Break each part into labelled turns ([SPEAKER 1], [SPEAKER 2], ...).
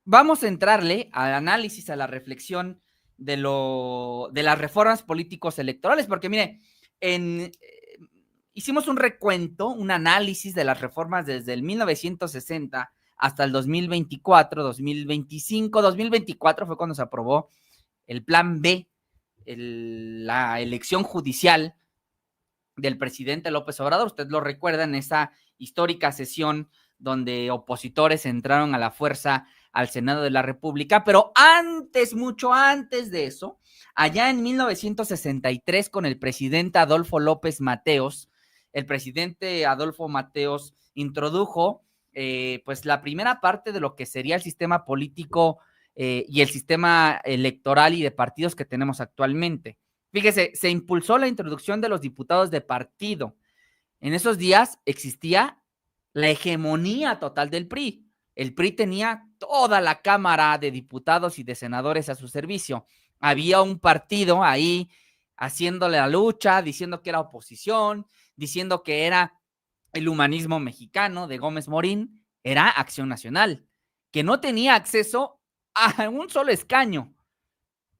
[SPEAKER 1] vamos a entrarle al análisis, a la reflexión de las reformas políticos electorales, porque mire, hicimos un recuento, un análisis de las reformas desde el 1960 hasta el 2024, 2025, 2024 fue cuando se aprobó el Plan B, la elección judicial del presidente López Obrador. Usted lo recuerda en esa histórica sesión donde opositores entraron a la fuerza al Senado de la República, pero antes, mucho antes de eso, allá en 1963 con el presidente Adolfo López Mateos, el presidente Adolfo Mateos introdujo pues la primera parte de lo que sería el sistema político y el sistema electoral y de partidos que tenemos actualmente. Fíjese, se impulsó la introducción de los diputados de partido. En esos días existía la hegemonía total del PRI. El PRI tenía toda la Cámara de Diputados y de Senadores a su servicio. Había un partido ahí haciéndole la lucha, diciendo que era oposición, diciendo que era el humanismo mexicano de Gómez Morín, era Acción Nacional, que no tenía acceso a un solo escaño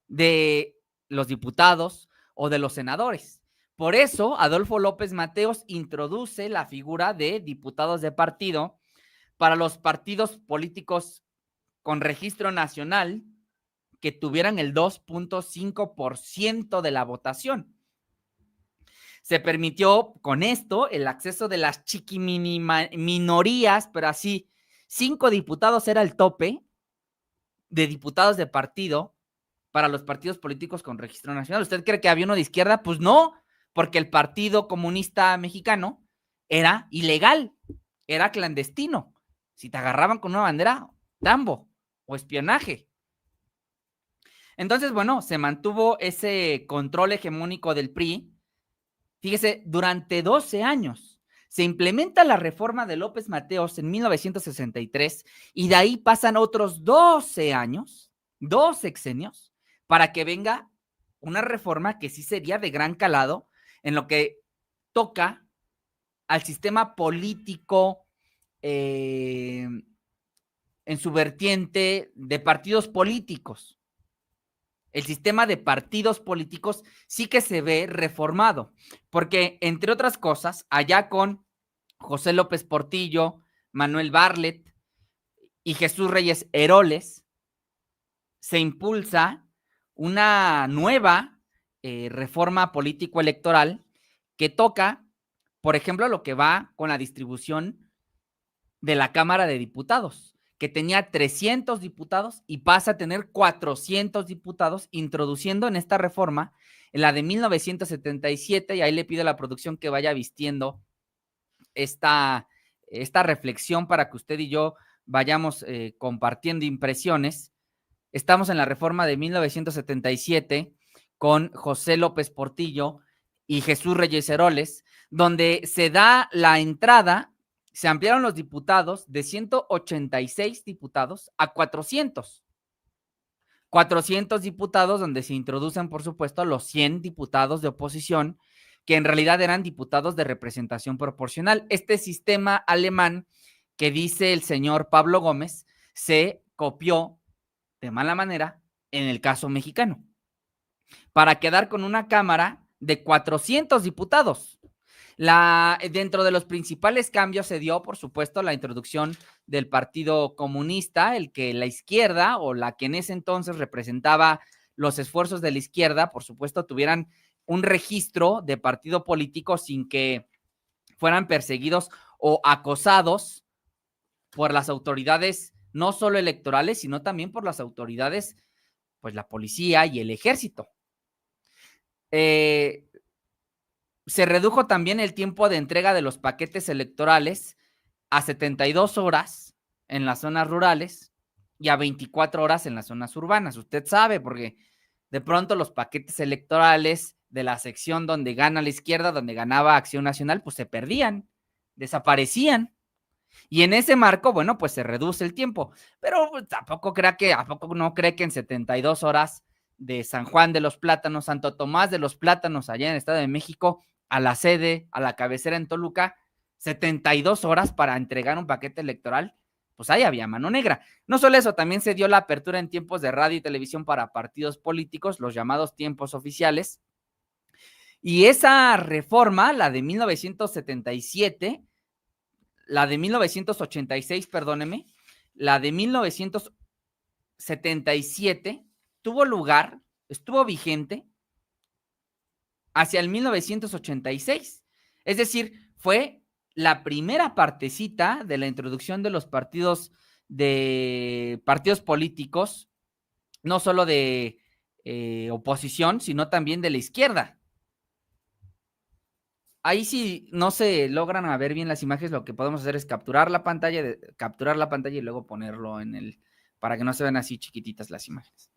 [SPEAKER 1] de los diputados o de los senadores. Por eso, Adolfo López Mateos introduce la figura de diputados de partido para los partidos políticos con registro nacional que tuvieran el 2.5% de la votación. Se permitió con esto el acceso de las minorías, pero así, 5 diputados era el tope de diputados de partido para los partidos políticos con registro nacional. ¿Usted cree que había uno de izquierda? Pues no, porque el Partido Comunista Mexicano era ilegal, era clandestino. Si te agarraban con una bandera, tambo o espionaje. Entonces, bueno, se mantuvo ese control hegemónico del PRI. Fíjese, durante 12 años se implementa la reforma de López Mateos en 1963 y de ahí pasan otros 12 años, 2 sexenios, para que venga una reforma que sí sería de gran calado en lo que toca al sistema político en su vertiente de partidos políticos. El sistema de partidos políticos sí que se ve reformado, porque entre otras cosas, allá con José López Portillo, Manuel Bartlett y Jesús Reyes Heroles, se impulsa una nueva reforma político-electoral que toca, por ejemplo, lo que va con la distribución de la Cámara de Diputados, que tenía 300 diputados y pasa a tener 400 diputados, introduciendo en esta reforma, en la de 1977, y ahí le pido a la producción que vaya vistiendo esta reflexión para que usted y yo vayamos compartiendo impresiones. Estamos en la reforma de 1977 con José López Portillo y Jesús Reyes Heroles, donde se da la entrada, se ampliaron los diputados de 186 diputados a 400. 400 diputados donde se introducen, por supuesto, los 100 diputados de oposición, que en realidad eran diputados de representación proporcional. Este sistema alemán que dice el señor Pablo Gómez se copió de mala manera en el caso mexicano, para quedar con una cámara de 400 diputados. Dentro de los principales cambios se dio, por supuesto, la introducción del Partido Comunista, el que la izquierda o la que en ese entonces representaba los esfuerzos de la izquierda, por supuesto, tuvieran un registro de partido político sin que fueran perseguidos o acosados por las autoridades, no solo electorales, sino también por las autoridades, pues la policía y el ejército. Se redujo también el tiempo de entrega de los paquetes electorales a 72 horas en las zonas rurales y a 24 horas en las zonas urbanas. Usted sabe, porque de pronto los paquetes electorales de la sección donde gana la izquierda, donde ganaba Acción Nacional, pues se perdían, desaparecían. Y en ese marco, bueno, pues se reduce el tiempo. Pero tampoco ¿a poco no cree que en 72 horas de San Juan de los Plátanos, Santo Tomás de los Plátanos, allá en el Estado de México, a la sede, a la cabecera en Toluca, 72 horas para entregar un paquete electoral? pues ahí había mano negra. No solo eso, también se dio la apertura en tiempos de radio y televisión para partidos políticos, los llamados tiempos oficiales. Y esa reforma, la de 1977, la de 1986, perdóneme, la de 1977 tuvo lugar, estuvo vigente hacia el 1986. Es decir, fue la primera partecita de la introducción de los partidos políticos, no solo de oposición, sino también de la izquierda. Ahí sí no se logran ver bien las imágenes, lo que podemos hacer es capturar la pantalla y luego ponerlo para que no se vean así chiquititas las imágenes.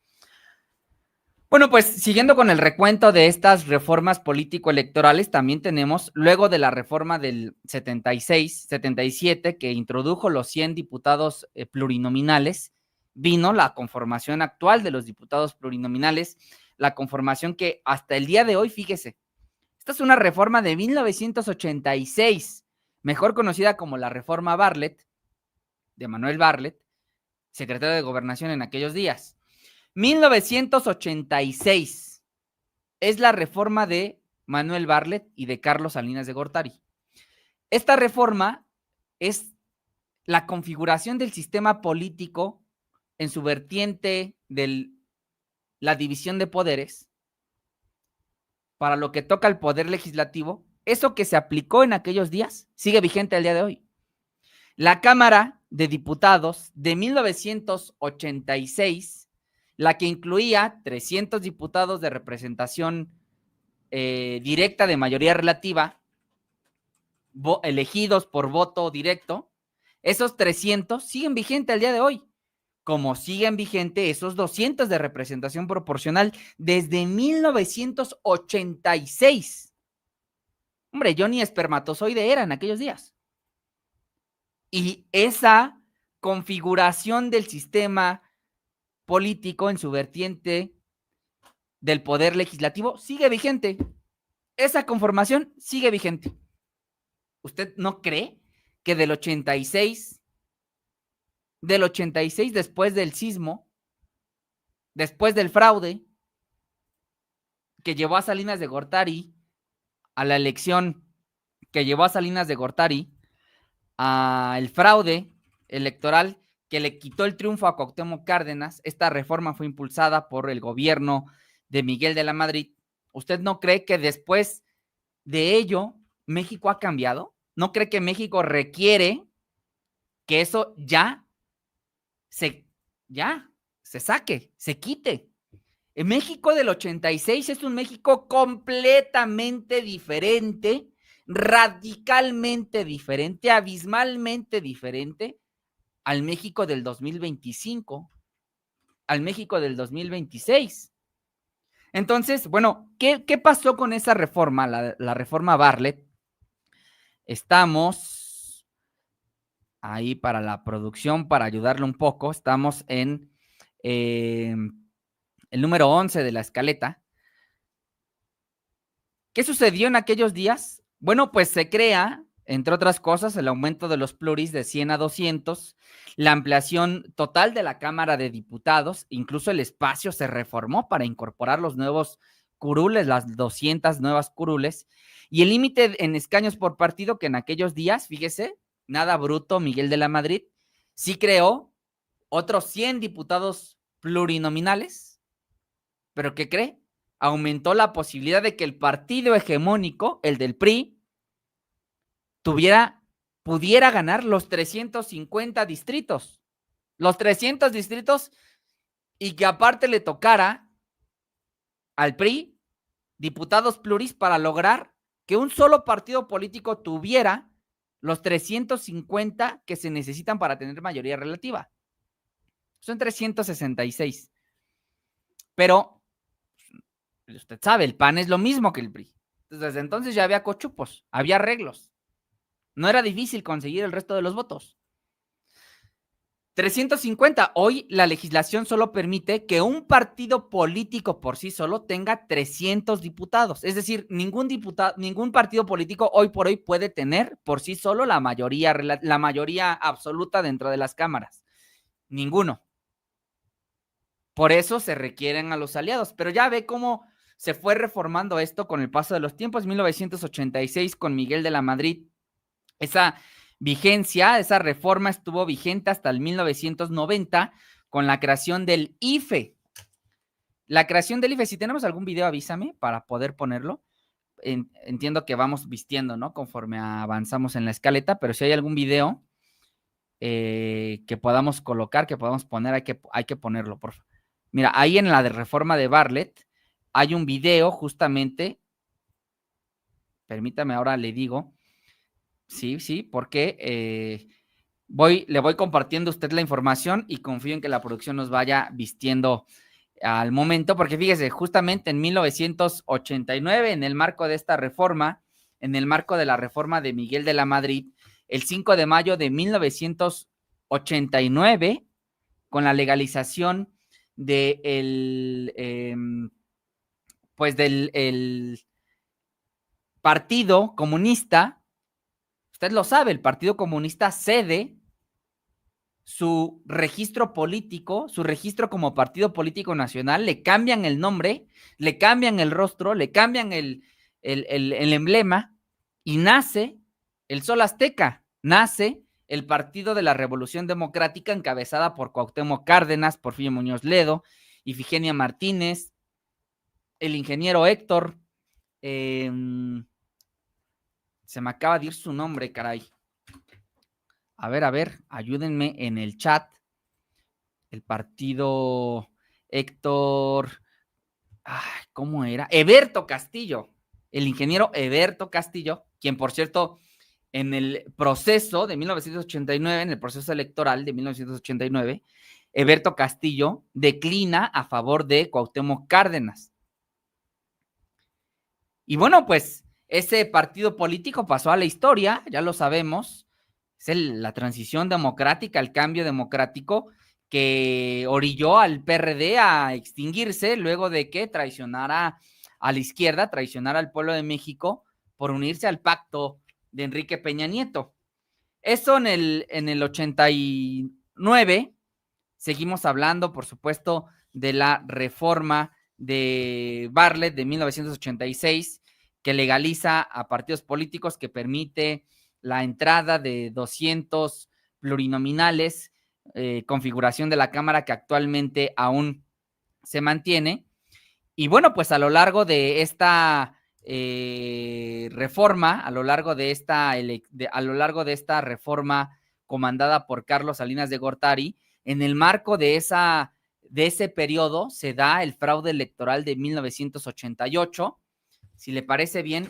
[SPEAKER 1] Bueno, pues siguiendo con el recuento de estas reformas político-electorales, también tenemos, luego de la reforma del 77, que introdujo los 100 diputados plurinominales, vino la conformación actual de los diputados plurinominales, la conformación que hasta el día de hoy, fíjese, esta es una reforma de 1986, mejor conocida como la reforma Bartlett, de Manuel Bartlett, secretario de Gobernación en aquellos días. 1986 es la reforma de Manuel Bartlett y de Carlos Salinas de Gortari. Esta reforma es la configuración del sistema político en su vertiente de la división de poderes para lo que toca al poder legislativo. Eso que se aplicó en aquellos días sigue vigente al día de hoy. La Cámara de Diputados de 1986, la que incluía 300 diputados de representación directa de mayoría relativa, elegidos por voto directo, esos 300 siguen vigentes al día de hoy, como siguen vigentes esos 200 de representación proporcional desde 1986. Hombre, yo ni espermatozoide era en aquellos días. Y esa configuración del sistema político en su vertiente del poder legislativo sigue vigente. Esa conformación sigue vigente. ¿Usted no cree que del 86 después del sismo, después del fraude que llevó a Salinas de Gortari a la elección, que llevó a Salinas de Gortari al fraude electoral que le quitó el triunfo a Cuauhtémoc Cárdenas? Esta reforma fue impulsada por el gobierno de Miguel de la Madrid. ¿Usted no cree que después de ello México ha cambiado? ¿No cree que México requiere que eso ya se saque, se quite? El México del 86 es un México completamente diferente, radicalmente diferente, abismalmente diferente al México del 2025, al México del 2026. Entonces, bueno, ¿qué pasó con esa reforma, la reforma Bartlett? Estamos ahí para la producción, para ayudarle un poco, estamos en el número 11 de la escaleta. ¿Qué sucedió en aquellos días? Bueno, pues se crea, entre otras cosas, el aumento de los pluris de 100 a 200, la ampliación total de la Cámara de Diputados, incluso el espacio se reformó para incorporar los nuevos curules, las 200 nuevas curules, y el límite en escaños por partido, que en aquellos días, fíjese, nada bruto, Miguel de la Madrid, sí creó otros 100 diputados plurinominales, pero ¿qué cree? Aumentó la posibilidad de que el partido hegemónico, el del PRI, pudiera ganar los 350 distritos. Los 300 distritos, y que aparte le tocara al PRI diputados pluris para lograr que un solo partido político tuviera los 350 que se necesitan para tener mayoría relativa. Son 366. Pero usted sabe, el PAN es lo mismo que el PRI. Desde entonces ya había cochupos, había arreglos. No era difícil conseguir el resto de los votos. 350. Hoy la legislación solo permite que un partido político por sí solo tenga 300 diputados. Es decir, ningún partido político hoy por hoy puede tener por sí solo la mayoría absoluta dentro de las cámaras. Ninguno. Por eso se requieren a los aliados. Pero ya ve cómo se fue reformando esto con el paso de los tiempos. 1986 con Miguel de la Madrid. Esa vigencia, esa reforma estuvo vigente hasta el 1990 con la creación del IFE. La creación del IFE, si tenemos algún video avísame para poder ponerlo. Entiendo que vamos vistiendo, ¿no? Conforme avanzamos en la escaleta, pero si hay algún video que podamos colocar, que podamos poner, hay que ponerlo, por favor. Mira, ahí en la de reforma de Bartlett hay un video justamente, permítame ahora le digo, sí, porque le voy compartiendo a usted la información y confío en que la producción nos vaya vistiendo al momento, porque fíjese, justamente en 1989, en el marco de esta reforma, en el marco de la reforma de Miguel de la Madrid, el 5 de mayo de 1989, con la legalización del Partido Comunista. Usted lo sabe, el Partido Comunista cede su registro político, su registro como partido político nacional, le cambian el nombre, le cambian el rostro, le cambian el emblema y nace el Sol Azteca, nace el Partido de la Revolución Democrática encabezada por Cuauhtémoc Cárdenas, Porfirio Muñoz Ledo, Ifigenia Martínez, el ingeniero Héctor, se me acaba de ir su nombre, caray. A ver, ayúdenme en el chat. El partido Héctor, ¿cómo era? Eberto Castillo, el ingeniero Eberto Castillo, quien por cierto, en el proceso de 1989, en el proceso electoral de 1989, Eberto Castillo declina a favor de Cuauhtémoc Cárdenas. Y bueno, pues ese partido político pasó a la historia, ya lo sabemos, es la transición democrática, el cambio democrático que orilló al PRD a extinguirse luego de que traicionara a la izquierda, traicionara al pueblo de México por unirse al pacto de Enrique Peña Nieto. Eso en el 89, seguimos hablando, por supuesto, de la reforma de Bartlett de 1986, que legaliza a partidos políticos, que permite la entrada de 200 plurinominales, configuración de la Cámara que actualmente aún se mantiene. Y bueno, pues a lo largo de esta reforma, a lo largo de esta reforma comandada por Carlos Salinas de Gortari, en el marco de ese periodo se da el fraude electoral de 1988. Si le parece bien,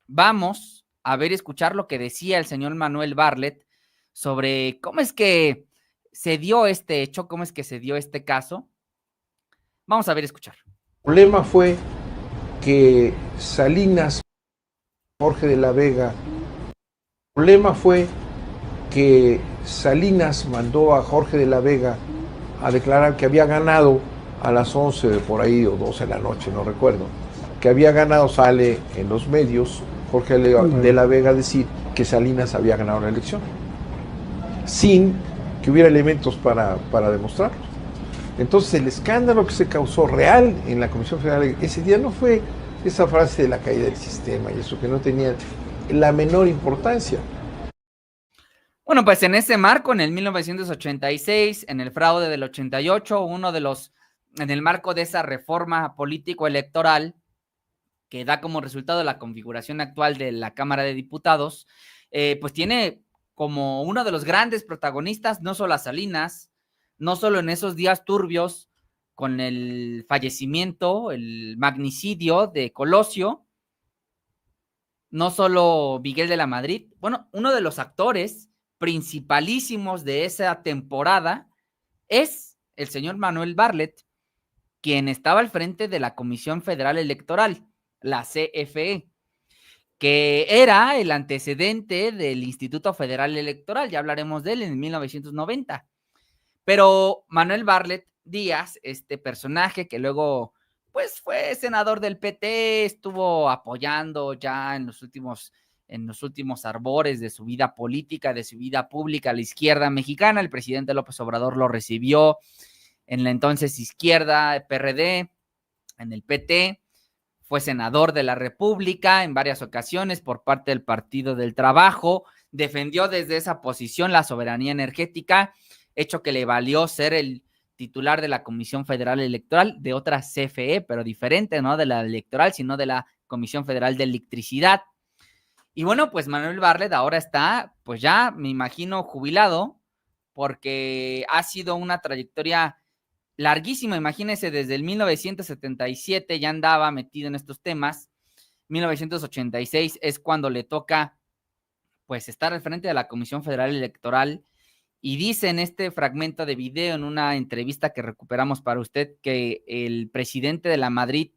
[SPEAKER 1] vamos a ver y escuchar lo que decía el señor Manuel Bartlett sobre cómo es que se dio este hecho, cómo es que se dio este caso. Vamos a ver y escuchar.
[SPEAKER 2] El problema fue que Salinas, Jorge de la Vega, mandó a Jorge de la Vega a declarar que había ganado a las 11 de por ahí o 12 de la noche, no recuerdo, que había ganado. Sale en los medios Jorge de la Vega decir que Salinas había ganado la elección, sin que hubiera elementos para demostrarlo. Entonces el escándalo que se causó real en la Comisión Federal ese día no fue esa frase de la caída del sistema y eso, que no tenía la menor importancia.
[SPEAKER 1] Bueno, pues en ese marco, en el 1986, en el fraude del 88, en el marco de esa reforma político-electoral que da como resultado la configuración actual de la Cámara de Diputados, pues tiene como uno de los grandes protagonistas, no solo a Salinas, no solo en esos días turbios con el fallecimiento, el magnicidio de Colosio, no solo Miguel de la Madrid, bueno, uno de los actores principalísimos de esa temporada es el señor Manuel Bartlett, quien estaba al frente de la Comisión Federal Electoral, la CFE, que era el antecedente del Instituto Federal Electoral, ya hablaremos de él en 1990. Pero Manuel Bartlett Díaz, este personaje que luego pues fue senador del PT, estuvo apoyando ya en los últimos arbores de su vida política, de su vida pública a la izquierda mexicana. El presidente López Obrador lo recibió en la entonces izquierda PRD, en el PT, fue senador de la República en varias ocasiones por parte del Partido del Trabajo, defendió desde esa posición la soberanía energética, hecho que le valió ser el titular de la Comisión Federal Electoral, de otra CFE, pero diferente, no de la electoral, sino de la Comisión Federal de Electricidad. Y bueno, pues Manuel Bartlett ahora está, pues ya me imagino, jubilado, porque ha sido una trayectoria larguísima, imagínense, desde el 1977 ya andaba metido en estos temas. 1986 es cuando le toca pues estar al frente de la Comisión Federal Electoral, y dice en este fragmento de video, en una entrevista que recuperamos para usted, que el presidente de la Madrid,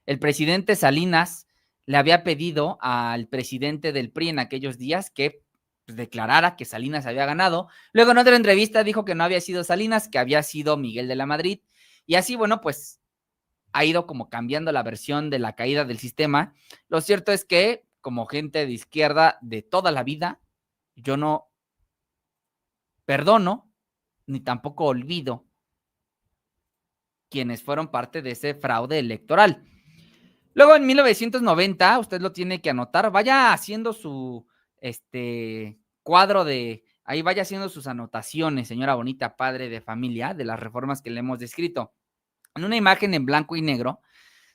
[SPEAKER 1] el presidente Salinas, le había pedido al presidente del PRI en aquellos días que pues, declarara que Salinas había ganado. Luego en otra entrevista dijo que no había sido Salinas, que había sido Miguel de la Madrid, y así, bueno, pues ha ido como cambiando la versión de la caída del sistema. Lo cierto es que, como gente de izquierda de toda la vida, yo no perdono ni tampoco olvido quienes fueron parte de ese fraude electoral. Luego en 1990, usted lo tiene que anotar, vaya haciendo su cuadro de, ahí vaya haciendo sus anotaciones, señora bonita, padre de familia, de las reformas que le hemos descrito. En una imagen en blanco y negro,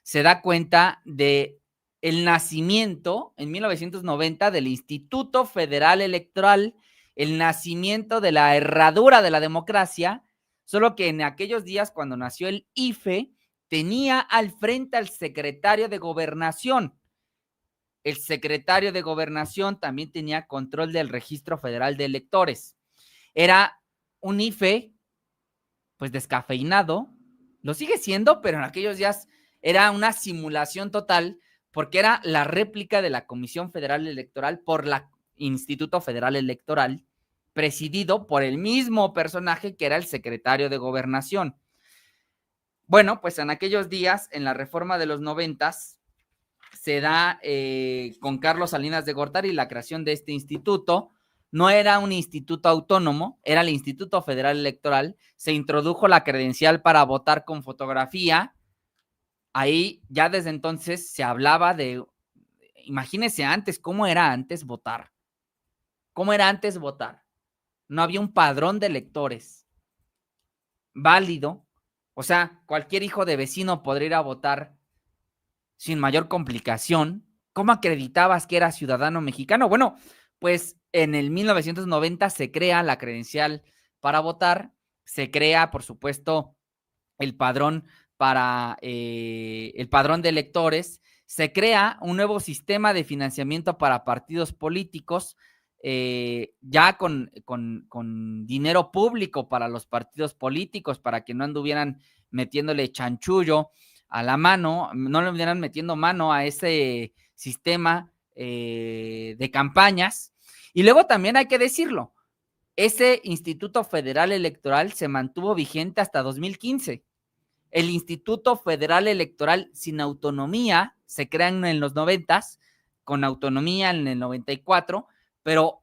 [SPEAKER 1] se da cuenta de el nacimiento en 1990 del Instituto Federal Electoral, el nacimiento de la herradura de la democracia, solo que en aquellos días cuando nació el IFE, tenía al frente al secretario de Gobernación. El secretario de Gobernación también tenía control del Registro Federal de Electores. Era un IFE, pues descafeinado, lo sigue siendo, pero en aquellos días era una simulación total, porque era la réplica de la Comisión Federal Electoral por el Instituto Federal Electoral, presidido por el mismo personaje que era el secretario de Gobernación. Bueno, pues en aquellos días, en la reforma de los 90s, se da con Carlos Salinas de Gortari la creación de este instituto. No era un instituto autónomo, era el Instituto Federal Electoral. Se introdujo la credencial para votar con fotografía. Ahí ya desde entonces se hablaba de, imagínense antes, ¿cómo era antes votar? ¿Cómo era antes votar? No había un padrón de electores válido. O sea, cualquier hijo de vecino podría ir a votar sin mayor complicación. ¿Cómo acreditabas que era ciudadano mexicano? Bueno, pues en el 1990 se crea la credencial para votar, se crea, por supuesto, el padrón el padrón de electores, se crea un nuevo sistema de financiamiento para partidos políticos, ya con dinero público para los partidos políticos, para que no anduvieran metiéndole chanchullo a la mano, no le anduvieran metiendo mano a ese sistema de campañas. Y luego también hay que decirlo, ese Instituto Federal Electoral se mantuvo vigente hasta 2015. El Instituto Federal Electoral sin autonomía se crea en los 90s, con autonomía en el 94, pero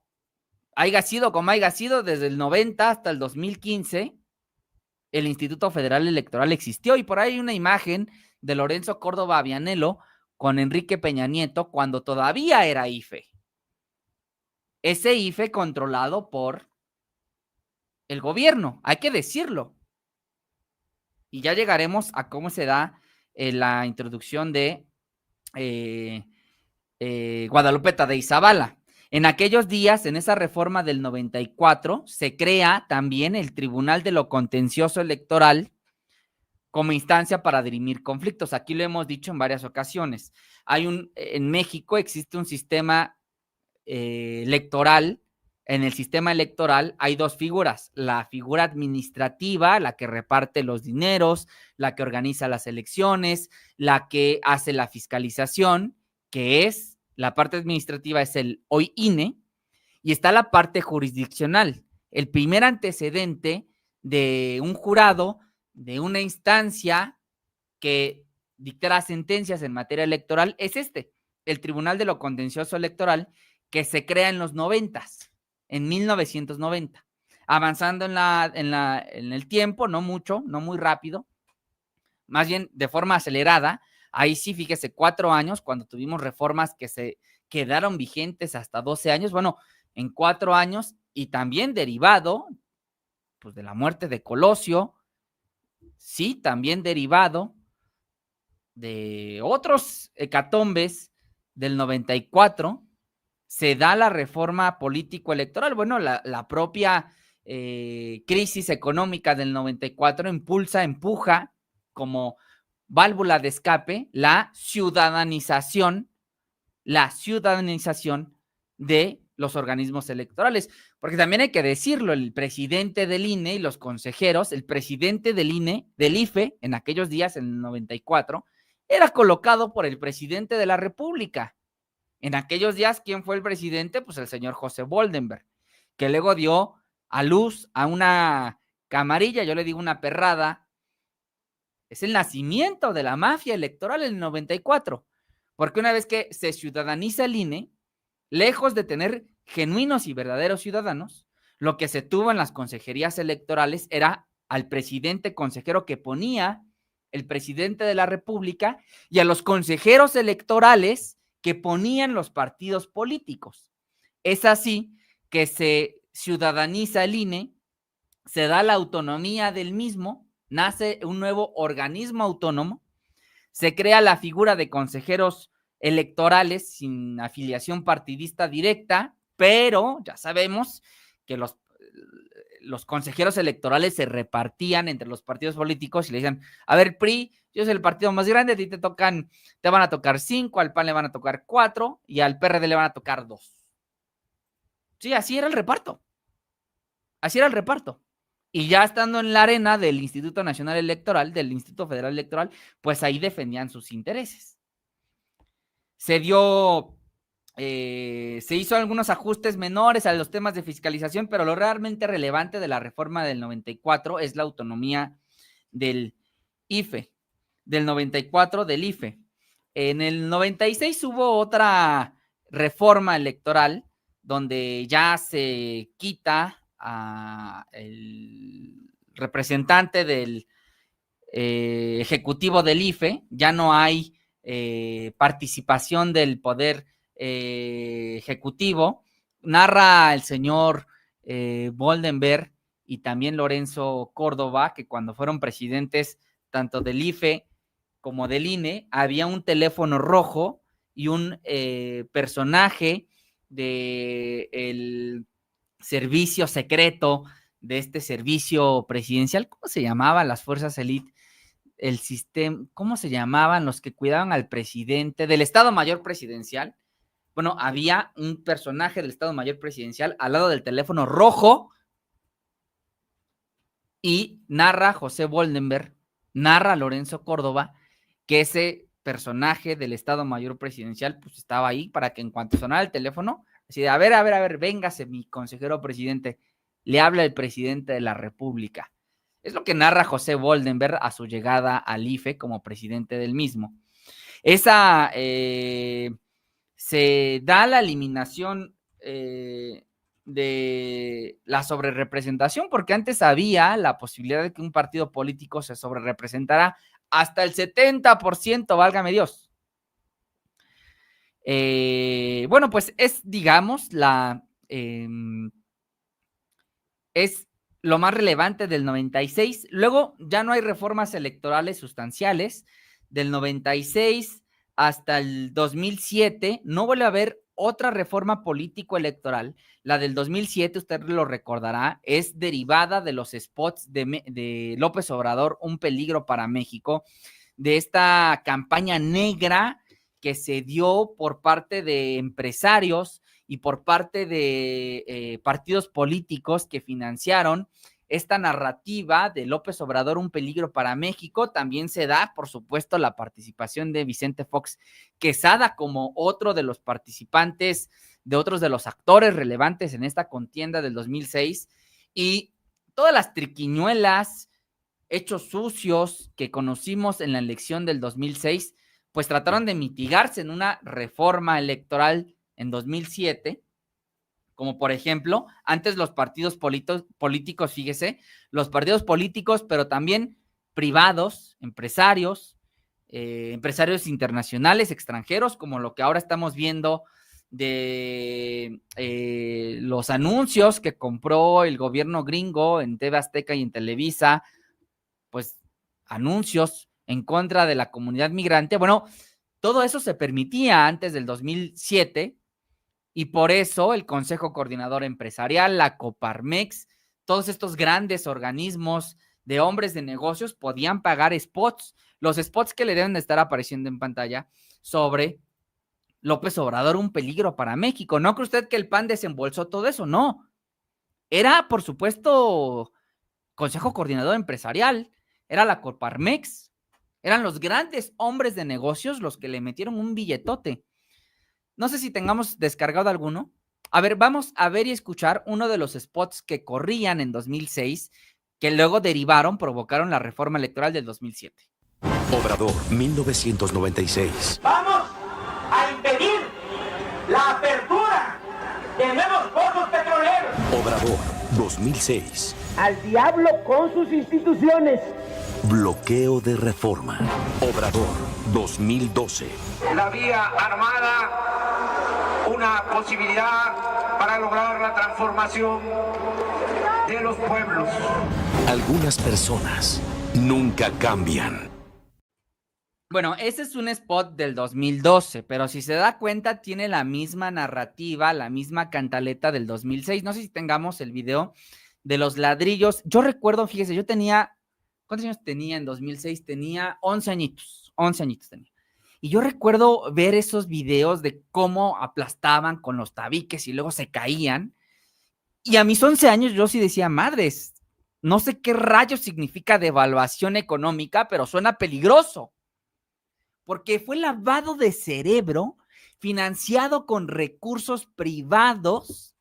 [SPEAKER 1] haya sido como haya sido, desde el 90 hasta el 2015, el Instituto Federal Electoral existió, y por ahí hay una imagen de Lorenzo Córdoba Vianello con Enrique Peña Nieto cuando todavía era IFE. Ese IFE controlado por el gobierno, hay que decirlo. Y ya llegaremos a cómo se da la introducción de Guadalupe Tadei Zavala. En aquellos días, en esa reforma del 94, se crea también el Tribunal de lo Contencioso Electoral como instancia para dirimir conflictos. Aquí lo hemos dicho en varias ocasiones. En México existe un sistema electoral. En el sistema electoral hay dos figuras: la figura administrativa, la que reparte los dineros, la que organiza las elecciones, la que hace la fiscalización, que es la parte administrativa, es el hoy INE, y está la parte jurisdiccional. El primer antecedente de un jurado, de una instancia que dictará sentencias en materia electoral, es el Tribunal de lo Contencioso Electoral, que se crea en los 90s, en 1990, avanzando en el tiempo, no mucho, no muy rápido, más bien de forma acelerada. Ahí sí, fíjese, 4 años, cuando tuvimos reformas que se quedaron vigentes hasta 12 años, bueno, en 4 años, y también derivado, pues, de la muerte de Colosio, sí, también derivado de otros hecatombes del 94, se da la reforma político-electoral. Bueno, la propia crisis económica del 94 empuja como válvula de escape la ciudadanización de los organismos electorales. Porque también hay que decirlo, el presidente del INE y los consejeros, el presidente del INE, del IFE, en aquellos días, en el 94, era colocado por el presidente de la República. En aquellos días, ¿quién fue el presidente? Pues el señor José Boldenberg, que luego dio a luz a una camarilla, yo le digo una perrada. Es el nacimiento de la mafia electoral en el 94, porque una vez que se ciudadaniza el INE, lejos de tener genuinos y verdaderos ciudadanos, lo que se tuvo en las consejerías electorales era al presidente consejero que ponía el presidente de la República y a los consejeros electorales que ponían los partidos políticos. Es así que se ciudadaniza el INE, se da la autonomía del mismo, nace un nuevo organismo autónomo, se crea la figura de consejeros electorales sin afiliación partidista directa, pero ya sabemos que los consejeros electorales se repartían entre los partidos políticos y le decían, a ver, PRI, yo soy el partido más grande, a ti te van a tocar 5, al PAN le van a tocar 4 y al PRD le van a tocar 2. Sí, así era el reparto. Así era el reparto. Y ya estando en la arena del Instituto Nacional Electoral, del Instituto Federal Electoral, pues ahí defendían sus intereses. Se hizo algunos ajustes menores a los temas de fiscalización, pero lo realmente relevante de la reforma del 94 es la autonomía del IFE, del 94 del IFE. En el 96 hubo otra reforma electoral donde ya se quita a el representante del ejecutivo del IFE, ya no hay participación del poder ejecutivo. Narra el señor Boldenberg y también Lorenzo Córdoba que cuando fueron presidentes tanto del IFE como del INE, había un teléfono rojo y un personaje del servicio secreto de este servicio presidencial. ¿Cómo se llamaban las fuerzas élite? El sistema, ¿cómo se llamaban los que cuidaban al presidente del Estado Mayor Presidencial? Bueno, había un personaje del Estado Mayor Presidencial al lado del teléfono rojo y narra José Boldenberg, narra Lorenzo Córdoba, que ese personaje del Estado Mayor Presidencial pues estaba ahí para que en cuanto sonara el teléfono, decía, a ver, véngase mi consejero presidente, le habla el presidente de la República. Es lo que narra José Boldenberg a su llegada al IFE como presidente del mismo. Esa se da la eliminación de la sobrerepresentación, porque antes había la posibilidad de que un partido político se sobrerepresentara hasta el 70%, válgame Dios. Bueno, pues es, digamos, es lo más relevante del 96. Luego ya no hay reformas electorales sustanciales. Del 96 hasta el 2007 no vuelve a haber otra reforma político-electoral. La del 2007, usted lo recordará, es derivada de los spots de López Obrador, Un peligro para México, de esta campaña negra que se dio por parte de empresarios y por parte de partidos políticos que financiaron esta narrativa de López Obrador, Un peligro para México. También se da, por supuesto, la participación de Vicente Fox Quesada como otro de los participantes, de otros de los actores relevantes en esta contienda del 2006. Y todas las triquiñuelas, hechos sucios que conocimos en la elección del 2006, pues trataron de mitigarse en una reforma electoral en 2007, como por ejemplo, antes los partidos políticos, fíjese, los partidos políticos, pero también privados, empresarios internacionales, extranjeros, como lo que ahora estamos viendo de los anuncios que compró el gobierno gringo en TV Azteca y en Televisa, pues anuncios en contra de la comunidad migrante. Bueno, todo eso se permitía antes del 2007 y por eso el Consejo Coordinador Empresarial, la Coparmex, todos estos grandes organismos de hombres de negocios podían pagar spots, los spots que le deben de estar apareciendo en pantalla sobre López Obrador, un peligro para México. ¿No cree usted que el PAN desembolsó todo eso? No. Era, por supuesto, Consejo Coordinador Empresarial, era la Coparmex, eran los grandes hombres de negocios los que le metieron un billetote. No sé si tengamos descargado alguno. A ver, vamos a ver y escuchar uno de los spots que corrían en 2006, que luego provocaron la reforma electoral del 2007.
[SPEAKER 3] Obrador, 1996.
[SPEAKER 4] Vamos a impedir la apertura de nuevos pozos petroleros.
[SPEAKER 3] Obrador, 2006.
[SPEAKER 4] Al diablo con sus instituciones.
[SPEAKER 3] Bloqueo de reforma. Obrador, 2012.
[SPEAKER 5] La vía armada, una posibilidad para lograr la transformación de los pueblos.
[SPEAKER 3] Algunas personas nunca cambian.
[SPEAKER 1] Bueno, ese es un spot del 2012, pero si se da cuenta tiene la misma narrativa, la misma cantaleta del 2006. No sé si tengamos el video de los ladrillos. Yo recuerdo, fíjese, yo tenía, ¿cuántos años tenía en 2006? Tenía 11 añitos tenía. Y yo recuerdo ver esos videos de cómo aplastaban con los tabiques y luego se caían. Y a mis 11 años yo sí decía, madres, no sé qué rayos significa devaluación económica, pero suena peligroso. Porque fue lavado de cerebro, financiado con recursos privados.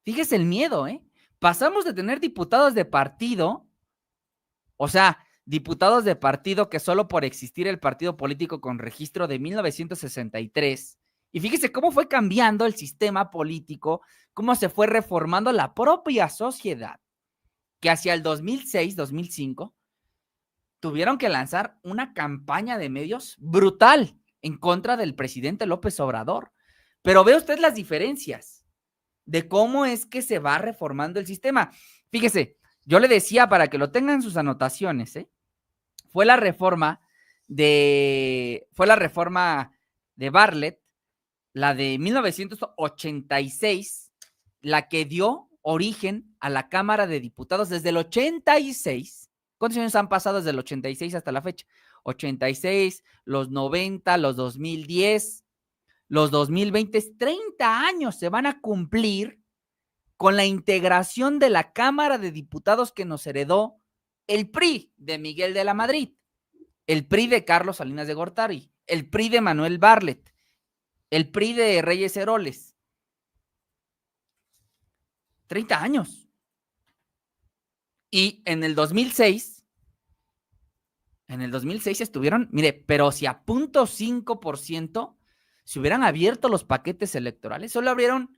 [SPEAKER 1] Fíjese el miedo, ¿eh? Pasamos de tener diputados de partido, o sea, diputados de partido que solo por existir el partido político con registro de 1963, y fíjese cómo fue cambiando el sistema político, cómo se fue reformando la propia sociedad, que hacia el 2006, 2005, tuvieron que lanzar una campaña de medios brutal en contra del presidente López Obrador. Pero ve usted las diferencias de cómo es que se va reformando el sistema. Fíjese, yo le decía para que lo tengan en sus anotaciones, fue la reforma de Bartlett, la de 1986, la que dio origen a la Cámara de Diputados desde el 86. ¿Cuántos años han pasado desde el 86 hasta la fecha? 86, los 90, los 2010, los 2020, 30 años se van a cumplir con la integración de la Cámara de Diputados que nos heredó el PRI de Miguel de la Madrid, el PRI de Carlos Salinas de Gortari, el PRI de Manuel Bartlett, el PRI de Reyes Heroles. 30 años. Y en el 2006 estuvieron, mire, pero si a 0.5% se hubieran abierto los paquetes electorales, solo abrieron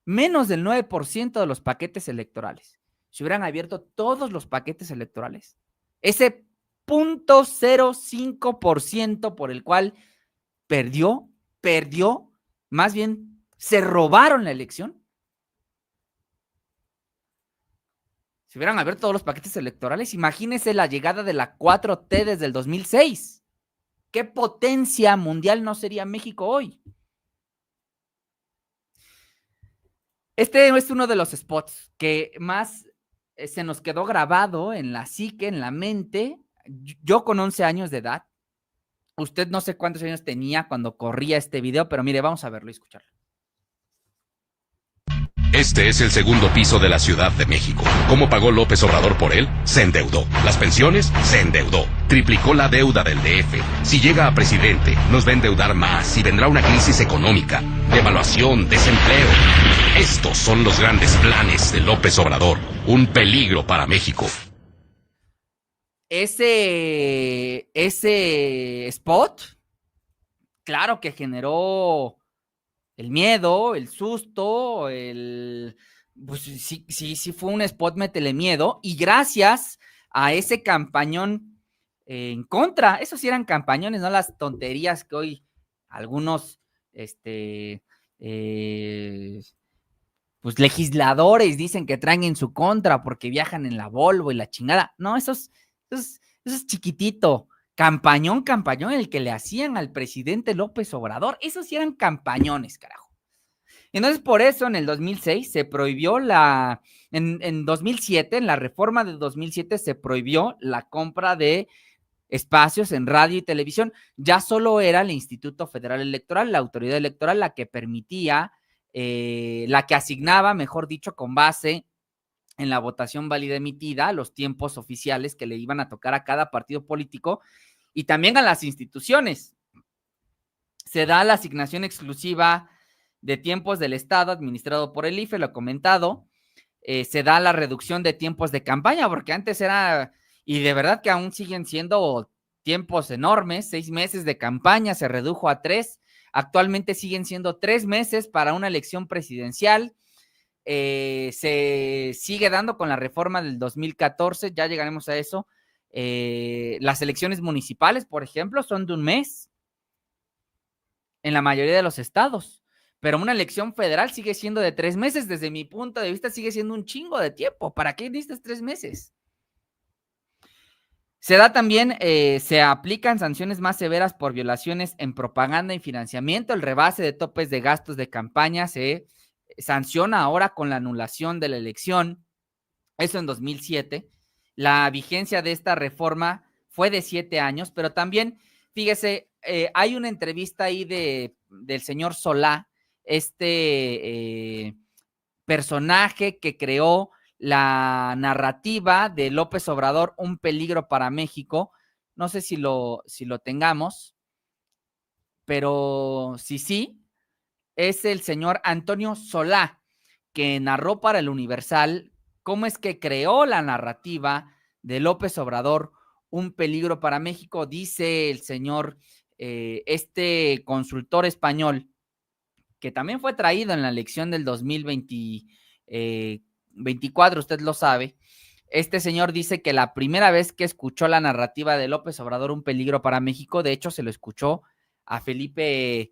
[SPEAKER 1] menos del 9% de los paquetes electorales. Si hubieran abierto todos los paquetes electorales, ese 0.05% por el cual perdió, más bien se robaron la elección. Si hubieran abierto todos los paquetes electorales, imagínese la llegada de la 4T desde el 2006. ¿Qué potencia mundial no sería México hoy? Este es uno de los spots que más se nos quedó grabado en la psique, en la mente. Yo con 11 años de edad, usted no sé cuántos años tenía cuando corría este video, pero mire, vamos a verlo y escucharlo.
[SPEAKER 6] Este es el segundo piso de la Ciudad de México. ¿Cómo pagó López Obrador por él? Se endeudó. ¿Las pensiones? Se endeudó. Triplicó la deuda del DF. Si llega a presidente, nos va a endeudar más y vendrá una crisis económica, devaluación, desempleo. Estos son los grandes planes de López Obrador. un peligro para México.
[SPEAKER 1] Ese spot, claro que generó el miedo, el susto, pues sí fue un spot métele miedo, y gracias a ese campañón en contra, esos sí eran campañones, no las tonterías que hoy algunos, pues legisladores dicen que traen en su contra porque viajan en la Volvo y la chingada. No, eso es chiquitito. Campañón, el que le hacían al presidente López Obrador. Esos sí eran campañones, carajo. Entonces, por eso en el 2006 se prohibió en 2007, en la reforma de 2007, se prohibió la compra de espacios en radio y televisión. Ya solo era el Instituto Federal Electoral, la autoridad electoral, la que permitía, la que asignaba, mejor dicho, con base en la votación válida emitida, los tiempos oficiales que le iban a tocar a cada partido político y también a las instituciones. Se da la asignación exclusiva de tiempos del Estado administrado por el IFE, lo he comentado. Se da la reducción de tiempos de campaña, porque antes era, y de verdad que aún siguen siendo tiempos enormes, 6 meses de campaña, se redujo a 3, actualmente siguen siendo 3 meses para una elección presidencial. Se sigue dando con la reforma del 2014, ya llegaremos a eso. Las elecciones municipales, por ejemplo, son de 1 mes en la mayoría de los estados, pero una elección federal sigue siendo de 3 meses. Desde mi punto de vista sigue siendo un chingo de tiempo. ¿Para qué necesitas 3 meses? Se da también, se aplican sanciones más severas por violaciones en propaganda y financiamiento. El rebase de topes de gastos de campaña se sanciona ahora con la anulación de la elección. Eso en 2007. La vigencia de esta reforma fue de 7 años, pero también, fíjese, hay una entrevista ahí del señor Solá, personaje que creó la narrativa de López Obrador, un peligro para México. No sé si lo tengamos, pero sí, es el señor Antonio Solá, que narró para el Universal cómo es que creó la narrativa de López Obrador, un peligro para México. Dice el señor, consultor español, que también fue traído en la elección del 2024, usted lo sabe. Este señor dice que la primera vez que escuchó la narrativa de López Obrador, un peligro para México, de hecho se lo escuchó a Felipe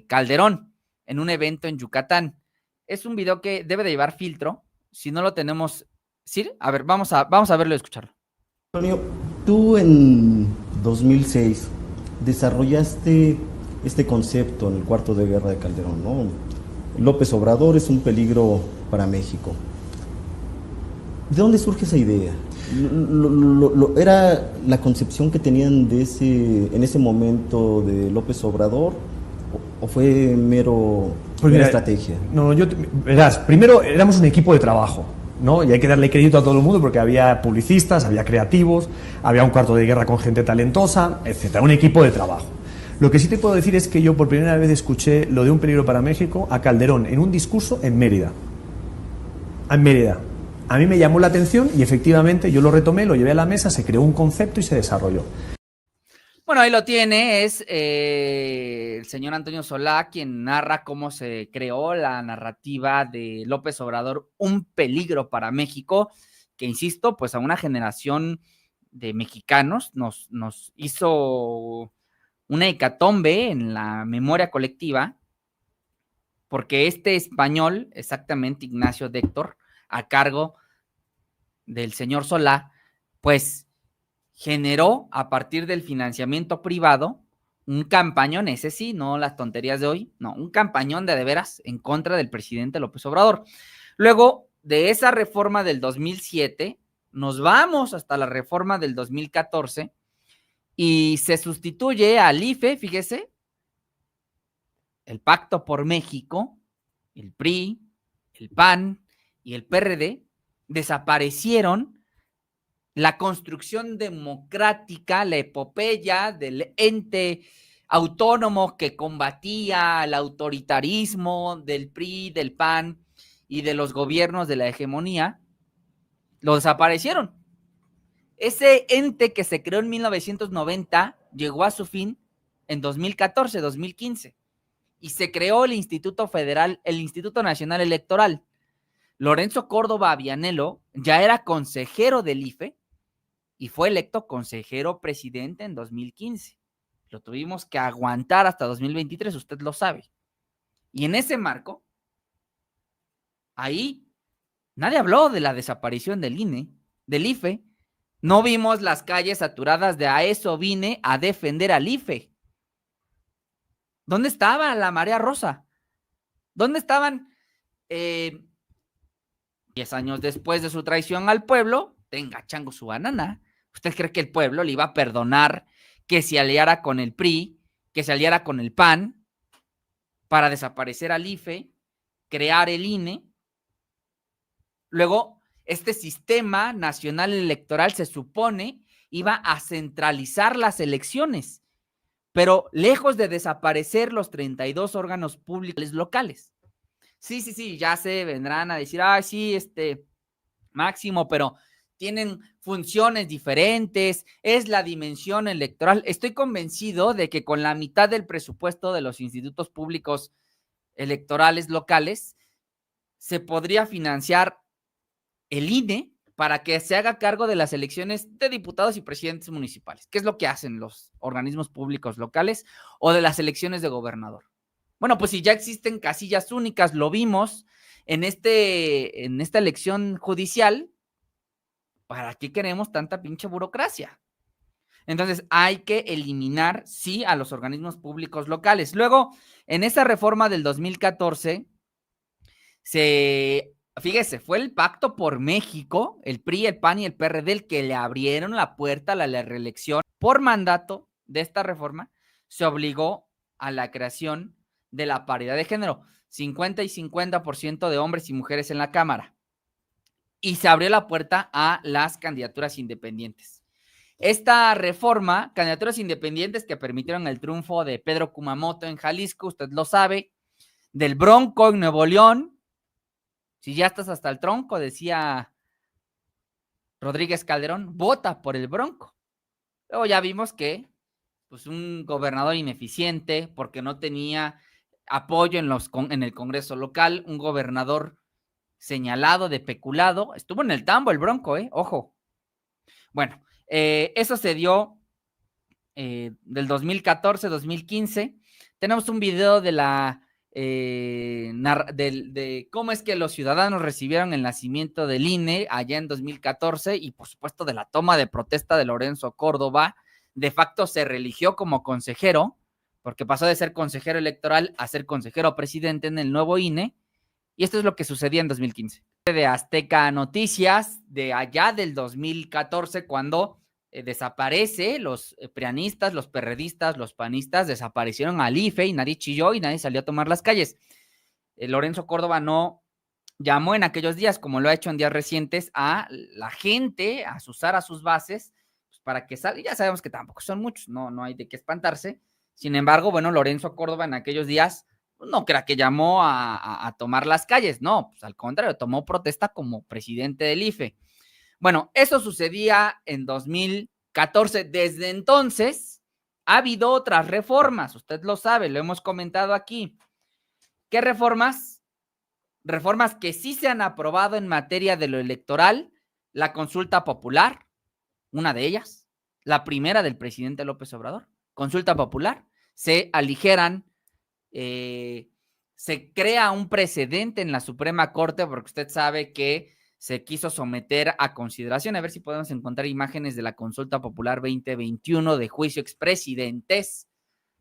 [SPEAKER 1] Calderón en un evento en Yucatán. Es un video que debe de llevar filtro. Si no lo tenemos, ¿sí? A ver, vamos a verlo y escucharlo.
[SPEAKER 7] Antonio, tú en 2006 desarrollaste este concepto en el cuarto de guerra de Calderón, ¿no? López Obrador es un peligro para México. ¿De dónde surge esa idea? ¿Era la concepción que tenían en ese momento de López Obrador o fue mera estrategia?
[SPEAKER 8] No, verás, primero éramos un equipo de trabajo, ¿no? Y hay que darle crédito a todo el mundo porque había publicistas, había creativos, había un cuarto de guerra con gente talentosa, etcétera, un equipo de trabajo. Lo que sí te puedo decir es que yo por primera vez escuché lo de un peligro para México a Calderón en un discurso en Mérida. En Mérida. A mí me llamó la atención y efectivamente yo lo retomé, lo llevé a la mesa, se creó un concepto y se desarrolló.
[SPEAKER 1] Bueno, ahí lo tiene, es el señor Antonio Solá quien narra cómo se creó la narrativa de López Obrador, un peligro para México, que insisto, pues a una generación de mexicanos nos hizo una hecatombe en la memoria colectiva, porque este español, exactamente Ignacio de Héctor, a cargo del señor Solá, pues generó a partir del financiamiento privado un campañón, ese sí, no las tonterías de hoy, no, un campañón de veras en contra del presidente López Obrador. Luego de esa reforma del 2007, nos vamos hasta la reforma del 2014 y se sustituye al IFE, fíjese, el Pacto por México, el PRI, el PAN y el PRD desaparecieron la construcción democrática, la epopeya del ente autónomo que combatía el autoritarismo del PRI, del PAN y de los gobiernos de la hegemonía, lo desaparecieron. Ese ente que se creó en 1990 llegó a su fin en 2014, 2015, y se creó el Instituto Federal, el Instituto Nacional Electoral. Lorenzo Córdoba Vianello ya era consejero del IFE y fue electo consejero presidente en 2015. Lo tuvimos que aguantar hasta 2023, usted lo sabe. Y en ese marco, ahí nadie habló de la desaparición del INE, del IFE. No vimos las calles saturadas de a eso vine a defender al IFE. ¿Dónde estaba la marea rosa? ¿Dónde estaban 10 años después de su traición al pueblo? Tenga chango su banana. ¿Usted cree que el pueblo le iba a perdonar que se aliara con el PRI, que se aliara con el PAN para desaparecer al IFE, crear el INE? Luego, este sistema nacional electoral se supone iba a centralizar las elecciones, pero lejos de desaparecer los 32 órganos públicos locales. Sí, ya se vendrán a decir, sí, Máximo, pero tienen funciones diferentes, es la dimensión electoral. Estoy convencido de que con la mitad del presupuesto de los institutos públicos electorales locales se podría financiar el INE para que se haga cargo de las elecciones de diputados y presidentes municipales, que es lo que hacen los organismos públicos locales, o de las elecciones de gobernador. Bueno, pues si ya existen casillas únicas, lo vimos en esta elección judicial, ¿para qué queremos tanta pinche burocracia? Entonces hay que eliminar, sí, a los organismos públicos locales. Luego, en esa reforma del 2014, fíjese, fue el Pacto por México, el PRI, el PAN y el PRD el que le abrieron la puerta a la reelección. Por mandato de esta reforma, se obligó a la creación de la paridad de género, 50 y 50% de hombres y mujeres en la Cámara. Y se abrió la puerta a las candidaturas independientes. Esta reforma, candidaturas independientes que permitieron el triunfo de Pedro Kumamoto en Jalisco, usted lo sabe, del Bronco en Nuevo León. Si ya estás hasta el tronco, decía Rodríguez Calderón, vota por el Bronco. Luego ya vimos que pues un gobernador ineficiente porque no tenía apoyo en el Congreso local, un gobernador señalado de peculado, estuvo en el tambo el Bronco, ojo. Bueno, eso se dio del 2014-2015. Tenemos un video de de cómo es que los ciudadanos recibieron el nacimiento del INE allá en 2014 y por supuesto de la toma de protesta de Lorenzo Córdoba. De facto se reeligió como consejero porque pasó de ser consejero electoral a ser consejero presidente en el nuevo INE, y esto es lo que sucedía en 2015. De Azteca Noticias, de allá del 2014, cuando desaparece los prianistas, los perredistas, los panistas, desaparecieron al IFE y nadie chilló y nadie salió a tomar las calles. Lorenzo Córdoba no llamó en aquellos días, como lo ha hecho en días recientes, a la gente a usar a sus bases pues, para que salga. Ya sabemos que tampoco son muchos, no hay de qué espantarse. Sin embargo, bueno, Lorenzo Córdoba en aquellos días no crea que llamó a tomar las calles, no, pues al contrario, tomó protesta como presidente del IFE. Bueno, eso sucedía en 2014. Desde entonces ha habido otras reformas, usted lo sabe, lo hemos comentado aquí. ¿Qué reformas? Reformas que sí se han aprobado en materia de lo electoral, la consulta popular, una de ellas, la primera del presidente López Obrador, consulta popular, se aligeran, se crea un precedente en la Suprema Corte, porque usted sabe que se quiso someter a consideración, a ver si podemos encontrar imágenes de la consulta popular 2021 de juicio expresidentes,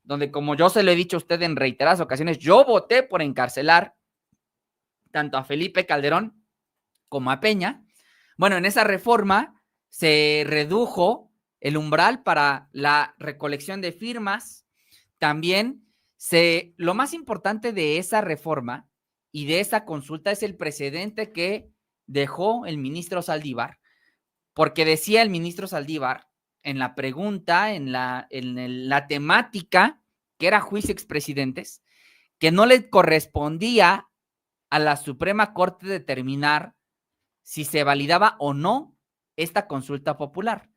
[SPEAKER 1] donde como yo se lo he dicho a usted en reiteradas ocasiones, yo voté por encarcelar tanto a Felipe Calderón como a Peña. Bueno, en esa reforma se redujo el umbral para la recolección de firmas. También lo más importante de esa reforma y de esa consulta es el precedente que dejó el ministro Saldívar, porque decía el ministro Saldívar en la pregunta, en la temática que era juicio expresidentes, que no le correspondía a la Suprema Corte determinar si se validaba o no esta consulta popular.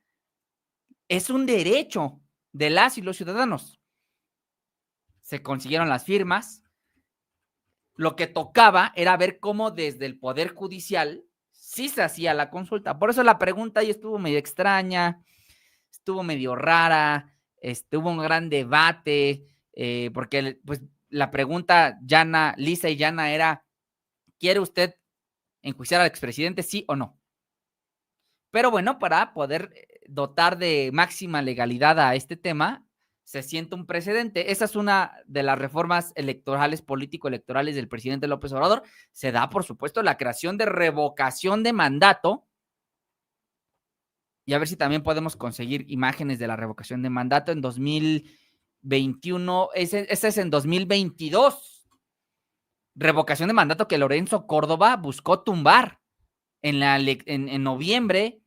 [SPEAKER 1] Es un derecho de las y los ciudadanos. Se consiguieron las firmas. Lo que tocaba era ver cómo desde el Poder Judicial sí se hacía la consulta. Por eso la pregunta ahí estuvo medio extraña, estuvo medio rara, hubo un gran debate, porque pues, la pregunta lisa y llana era, ¿quiere usted enjuiciar al expresidente, sí o no? Pero bueno, para poder dotar de máxima legalidad a este tema, se siente un precedente. Esa es una de las reformas electorales, político-electorales del presidente López Obrador. Se da, por supuesto, la creación de revocación de mandato. Y a ver si también podemos conseguir imágenes de la revocación de mandato en 2021. Ese es en 2022. Revocación de mandato que Lorenzo Córdoba buscó tumbar en noviembre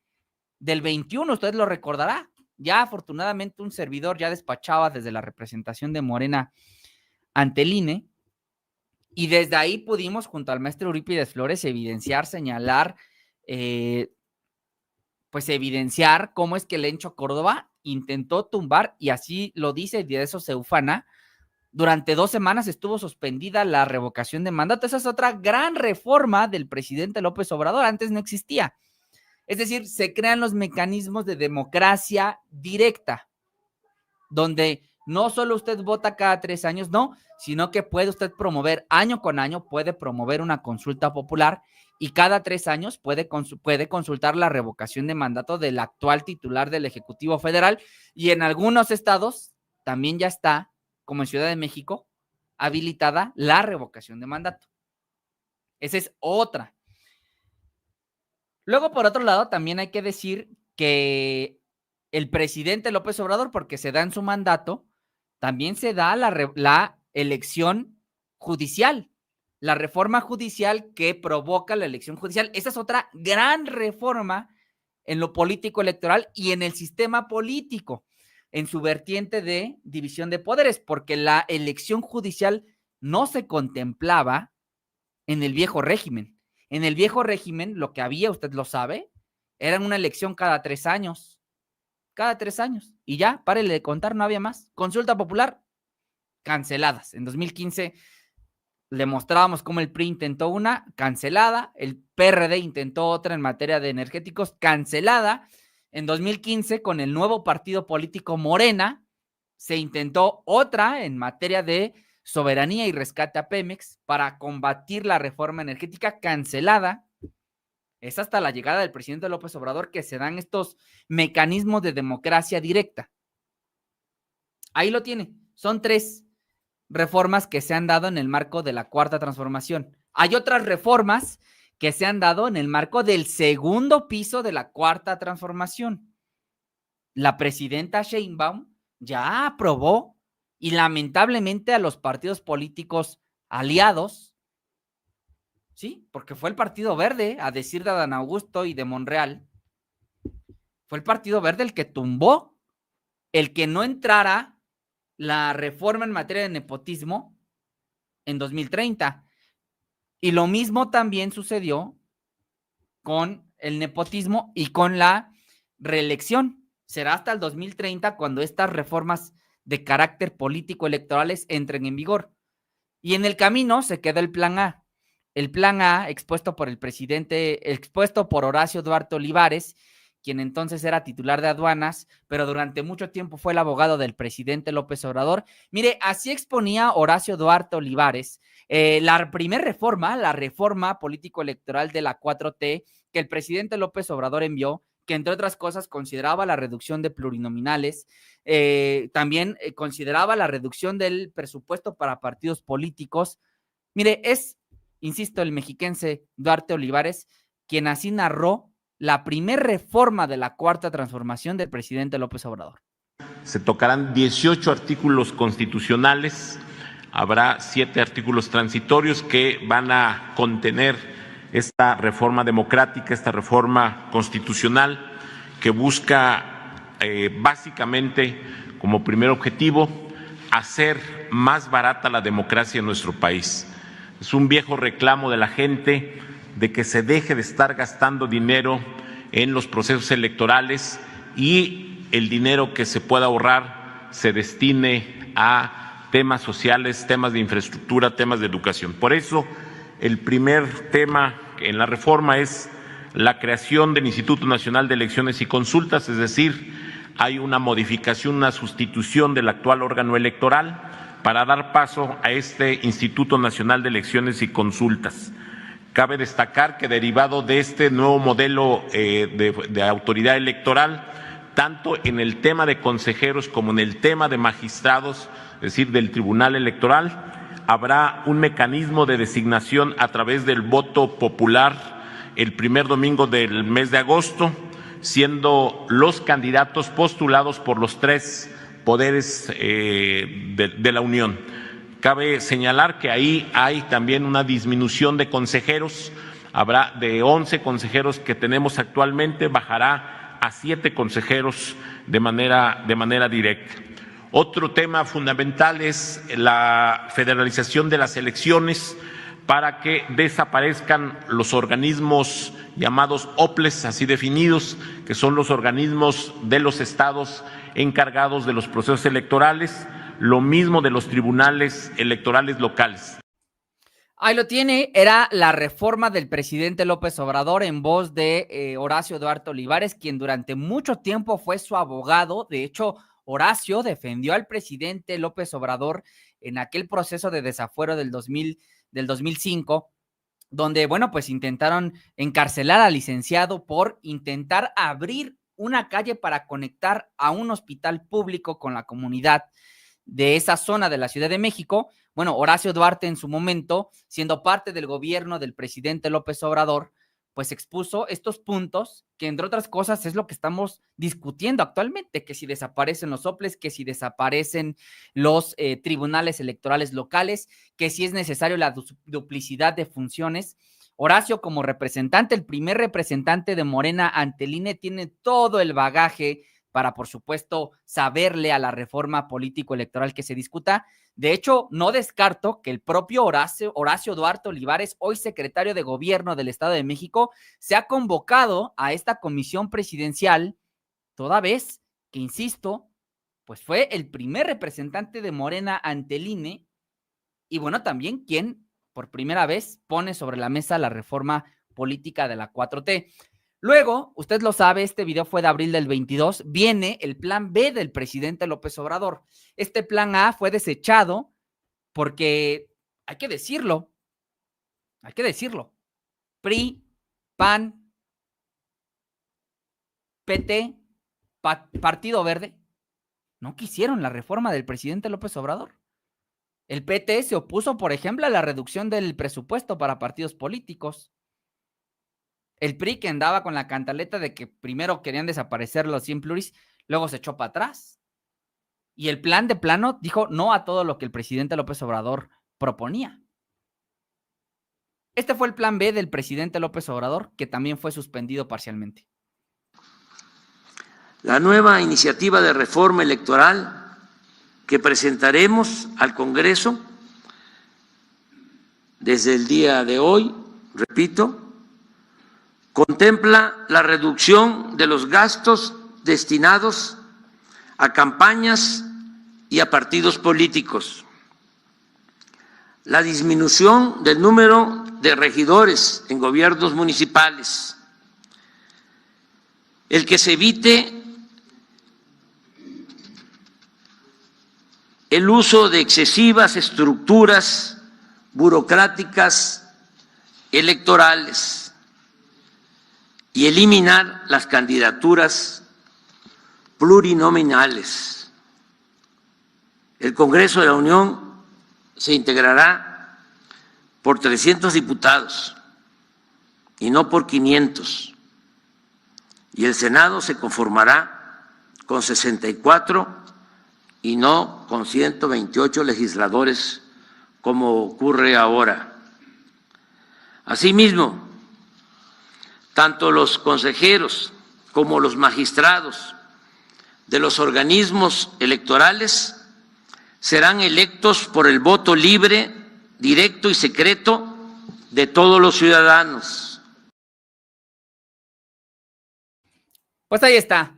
[SPEAKER 1] del 21, usted lo recordará. Ya afortunadamente un servidor ya despachaba desde la representación de Morena ante el INE, y desde ahí pudimos, junto al maestro Eurípides Flores, evidenciar, señalar, pues evidenciar cómo es que Lencho Córdoba intentó tumbar, y así lo dice, y de eso se ufana, durante 2 semanas estuvo suspendida la revocación de mandato. Esa es otra gran reforma del presidente López Obrador, antes no existía. Es decir, se crean los mecanismos de democracia directa, donde no solo usted vota cada 3 años, no, sino que puede usted promover año con año, puede promover una consulta popular y cada 3 años puede consultar la revocación de mandato del actual titular del Ejecutivo Federal, y en algunos estados también ya está, como en Ciudad de México, habilitada la revocación de mandato. Esa es otra. Luego, por otro lado, también hay que decir que el presidente López Obrador, porque se da en su mandato, también se da la elección judicial, la reforma judicial que provoca la elección judicial. Esa es otra gran reforma en lo político electoral y en el sistema político, en su vertiente de división de poderes, porque la elección judicial no se contemplaba en el viejo régimen. En el viejo régimen, lo que había, usted lo sabe, era una elección cada 3 años. Cada 3 años. Y ya, párele de contar, no había más. Consulta popular, canceladas. En 2015 le mostrábamos cómo el PRI intentó una, cancelada. El PRD intentó otra en materia de energéticos, cancelada. En 2015, con el nuevo partido político Morena, se intentó otra en materia de soberanía y rescate a Pemex para combatir la reforma energética, cancelada. Es hasta la llegada del presidente López Obrador que se dan estos mecanismos de democracia directa. Ahí lo tiene. Son 3 reformas que se han dado en el marco de la Cuarta Transformación. Hay otras reformas que se han dado en el marco del segundo piso de la Cuarta Transformación. La presidenta Sheinbaum ya aprobó, y lamentablemente a los partidos políticos aliados, ¿sí? Porque fue el Partido Verde, a decir de Adán Augusto y de Monreal, fue el Partido Verde el que tumbó el que no entrara la reforma en materia de nepotismo en 2030. Y lo mismo también sucedió con el nepotismo y con la reelección. Será hasta el 2030 cuando estas reformas de carácter político electorales entren en vigor. Y en el camino se queda el plan A. El plan A expuesto por Horacio Duarte Olivares, quien entonces era titular de aduanas, pero durante mucho tiempo fue el abogado del presidente López Obrador. Mire, así exponía Horacio Duarte Olivares la primera reforma, la reforma político-electoral de la 4T que el presidente López Obrador envió, que entre otras cosas consideraba la reducción de plurinominales, también consideraba la reducción del presupuesto para partidos políticos. Mire, insisto, el mexiquense Duarte Olivares quien así narró la primera reforma de la Cuarta Transformación del presidente López Obrador.
[SPEAKER 9] Se tocarán 18 artículos constitucionales, habrá 7 artículos transitorios que van a contener esta reforma democrática, esta reforma constitucional que busca básicamente como primer objetivo hacer más barata la democracia en nuestro país. Es un viejo reclamo de la gente de que se deje de estar gastando dinero en los procesos electorales y el dinero que se pueda ahorrar se destine a temas sociales, temas de infraestructura, temas de educación. Por eso, el primer tema en la reforma es la creación del Instituto Nacional de Elecciones y Consultas, es decir, hay una modificación, una sustitución del actual órgano electoral para dar paso a este Instituto Nacional de Elecciones y Consultas. Cabe destacar que derivado de este nuevo modelo de autoridad electoral, tanto en el tema de consejeros como en el tema de magistrados, es decir, del Tribunal Electoral, habrá un mecanismo de designación a través del voto popular el primer domingo del mes de agosto, siendo los candidatos postulados por los tres poderes de la Unión. Cabe señalar que ahí hay también una disminución de consejeros, habrá de 11 consejeros que tenemos actualmente, bajará a 7 consejeros de manera directa. Otro tema fundamental es la federalización de las elecciones para que desaparezcan los organismos llamados OPLES, así definidos, que son los organismos de los estados encargados de los procesos electorales, lo mismo de los tribunales electorales locales.
[SPEAKER 1] Ahí lo tiene, era la reforma del presidente López Obrador en voz de Horacio Duarte Olivares, quien durante mucho tiempo fue su abogado. De hecho, Horacio defendió al presidente López Obrador en aquel proceso de desafuero del 2005, donde, bueno, pues intentaron encarcelar al licenciado por intentar abrir una calle para conectar a un hospital público con la comunidad de esa zona de la Ciudad de México. Bueno, Horacio Duarte en su momento, siendo parte del gobierno del presidente López Obrador, pues expuso estos puntos que, entre otras cosas, es lo que estamos discutiendo actualmente, que si desaparecen los OPLES, que si desaparecen los tribunales electorales locales, que si es necesario la duplicidad de funciones. Horacio, como representante, el primer representante de Morena ante el INE, tiene todo el bagaje para, por supuesto, saberle a la reforma político-electoral que se discuta. De hecho, no descarto que el propio Horacio Duarte Olivares, hoy secretario de Gobierno del Estado de México, se ha convocado a esta comisión presidencial, toda vez que, insisto, pues fue el primer representante de Morena ante el INE y, bueno, también quien por primera vez pone sobre la mesa la reforma política de la 4T. Luego, usted lo sabe, este video fue de abril del 22, viene el plan B del presidente López Obrador. Este plan A fue desechado porque, hay que decirlo, PRI, PAN, PT, Partido Verde, no quisieron la reforma del presidente López Obrador. El PT se opuso, por ejemplo, a la reducción del presupuesto para partidos políticos. El PRI, que andaba con la cantaleta de que primero querían desaparecer los 100 pluris, luego se echó para atrás. Y el plan de plano dijo no a todo lo que el presidente López Obrador proponía. Este fue el plan B del presidente López Obrador, que también fue suspendido parcialmente.
[SPEAKER 5] La nueva iniciativa de reforma electoral que presentaremos al Congreso desde el día de hoy, repito, contempla la reducción de los gastos destinados a campañas y a partidos políticos, la disminución del número de regidores en gobiernos municipales, el que se evite el uso de excesivas estructuras burocráticas electorales y eliminar las candidaturas plurinominales. El Congreso de la Unión se integrará por 300 diputados y no por 500, y el Senado se conformará con 64 y no con 128 legisladores como ocurre ahora. Asimismo, tanto los consejeros como los magistrados de los organismos electorales serán electos por el voto libre, directo y secreto de todos los ciudadanos.
[SPEAKER 1] Pues ahí está.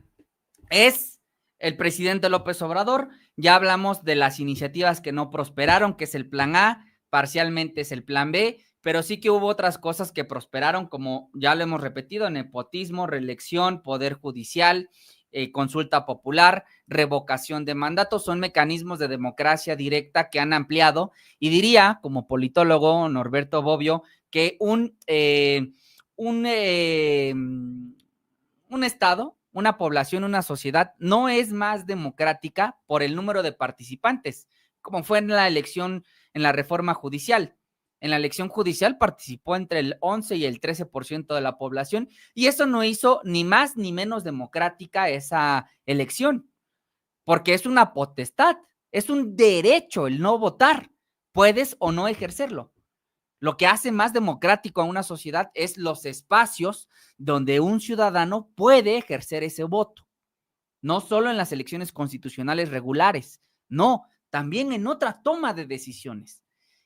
[SPEAKER 1] Es el presidente López Obrador. Ya hablamos de las iniciativas que no prosperaron, que es el plan A, parcialmente es el plan B, pero sí que hubo otras cosas que prosperaron, como ya lo hemos repetido: nepotismo, reelección, poder judicial, consulta popular, revocación de mandatos. Son mecanismos de democracia directa que han ampliado, y diría, como politólogo Norberto Bobbio, que un estado, una población, una sociedad no es más democrática por el número de participantes, como fue en la elección, en la reforma judicial. En la elección judicial participó entre el 11 y el 13% de la población, y eso no hizo ni más ni menos democrática esa elección, porque es una potestad, es un derecho el no votar, puedes o no ejercerlo. Lo que hace más democrático a una sociedad es los espacios donde un ciudadano puede ejercer ese voto. No solo en las elecciones constitucionales regulares, no, también en otra toma de decisiones.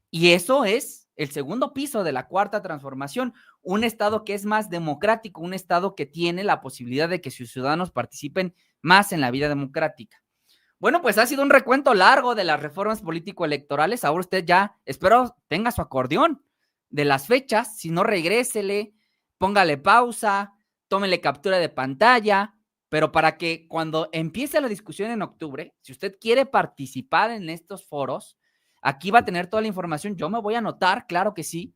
[SPEAKER 1] Y eso es el segundo piso de la cuarta transformación, un estado que es más democrático, un estado que tiene la posibilidad de que sus ciudadanos participen más en la vida democrática. Bueno, pues ha sido un recuento largo de las reformas político-electorales. Ahora usted ya, espero, tenga su acordeón de las fechas. Si no, regrésele, póngale pausa, tómele captura de pantalla, pero para que cuando empiece la discusión en octubre, si usted quiere participar en estos foros, aquí va a tener toda la información. Yo me voy a anotar, claro que sí,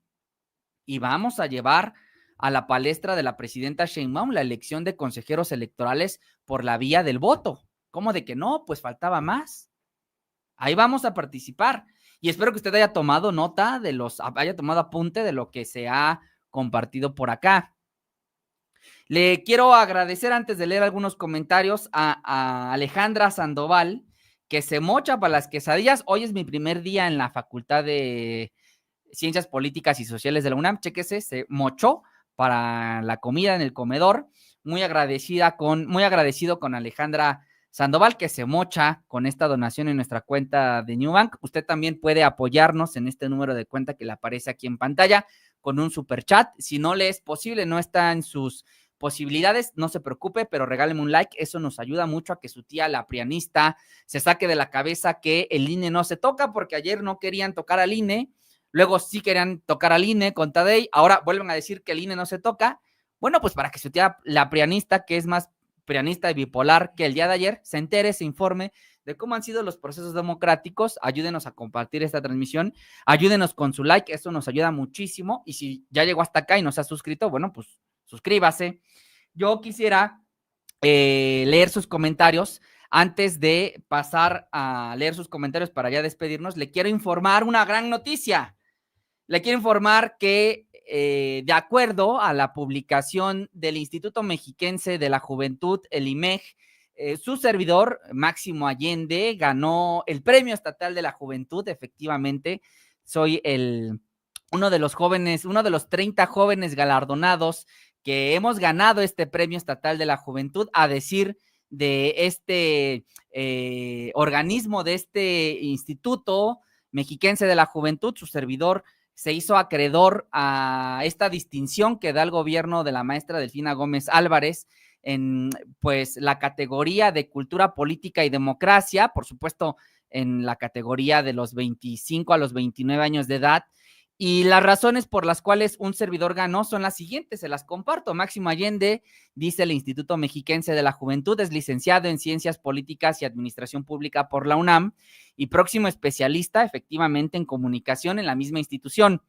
[SPEAKER 1] y vamos a llevar a la palestra de la presidenta Sheinbaum la elección de consejeros electorales por la vía del voto. ¿Cómo de que no? Pues faltaba más. Ahí vamos a participar, y espero que usted haya tomado nota haya tomado apunte de lo que se ha compartido por acá. Le quiero agradecer, antes de leer algunos comentarios, a Alejandra Sandoval, que se mocha para las quesadillas. Hoy es mi primer día en la Facultad de Ciencias Políticas y Sociales de la UNAM. Chéquese, se mochó para la comida en el comedor. Muy agradecido con Alejandra Sandoval, que se mocha con esta donación en nuestra cuenta de Nubank. Usted también puede apoyarnos en este número de cuenta que le aparece aquí en pantalla con un superchat. Si no le es posible, no está en sus posibilidades, no se preocupe, pero regáleme un like. Eso nos ayuda mucho a que su tía, la prianista, se saque de la cabeza que el INE no se toca, porque ayer no querían tocar al INE, luego sí querían tocar al INE con Tadei, ahora vuelven a decir que el INE no se toca. Bueno, pues para que su tía, la prianista, que es más prianista y bipolar que el día de ayer, se entere, se informe de cómo han sido los procesos democráticos. Ayúdenos a compartir esta transmisión, ayúdenos con su like, eso nos ayuda muchísimo. Y si ya llegó hasta acá y no se ha suscrito, bueno, pues suscríbase. Yo quisiera leer sus comentarios. Antes de pasar a leer sus comentarios para ya despedirnos, le quiero informar una gran noticia. Le quiero informar que de acuerdo a la publicación del Instituto Mexiquense de la Juventud, el IMEJ, su servidor, Máximo Allende, ganó el Premio Estatal de la Juventud. Efectivamente, soy uno de los jóvenes, uno de los 30 jóvenes galardonados que hemos ganado este Premio Estatal de la Juventud, a decir de este organismo, de este Instituto Mexiquense de la Juventud. Su servidor se hizo acreedor a esta distinción que da el gobierno de la maestra Delfina Gómez Álvarez en pues la categoría de cultura política y democracia, por supuesto en la categoría de los 25 a los 29 años de edad. Y las razones por las cuales un servidor ganó son las siguientes, se las comparto. Máximo Allende, dice el Instituto Mexiquense de la Juventud, es licenciado en Ciencias Políticas y Administración Pública por la UNAM y próximo especialista, efectivamente, en comunicación en la misma institución.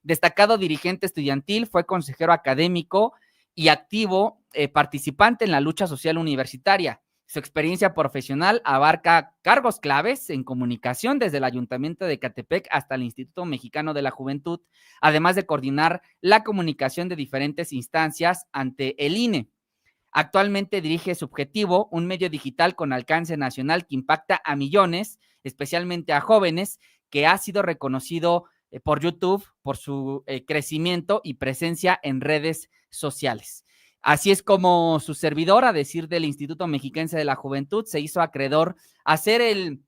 [SPEAKER 1] Destacado dirigente estudiantil, fue consejero académico y activo participante en la lucha social universitaria. Su experiencia profesional abarca cargos claves en comunicación desde el Ayuntamiento de Ecatepec hasta el Instituto Mexicano de la Juventud, además de coordinar la comunicación de diferentes instancias ante el INE. Actualmente dirige Subjetivo, un medio digital con alcance nacional que impacta a millones, especialmente a jóvenes, que ha sido reconocido por YouTube por su crecimiento y presencia en redes sociales. Así es como su servidor, a decir del Instituto Mexiquense de la Juventud, se hizo acreedor a ser el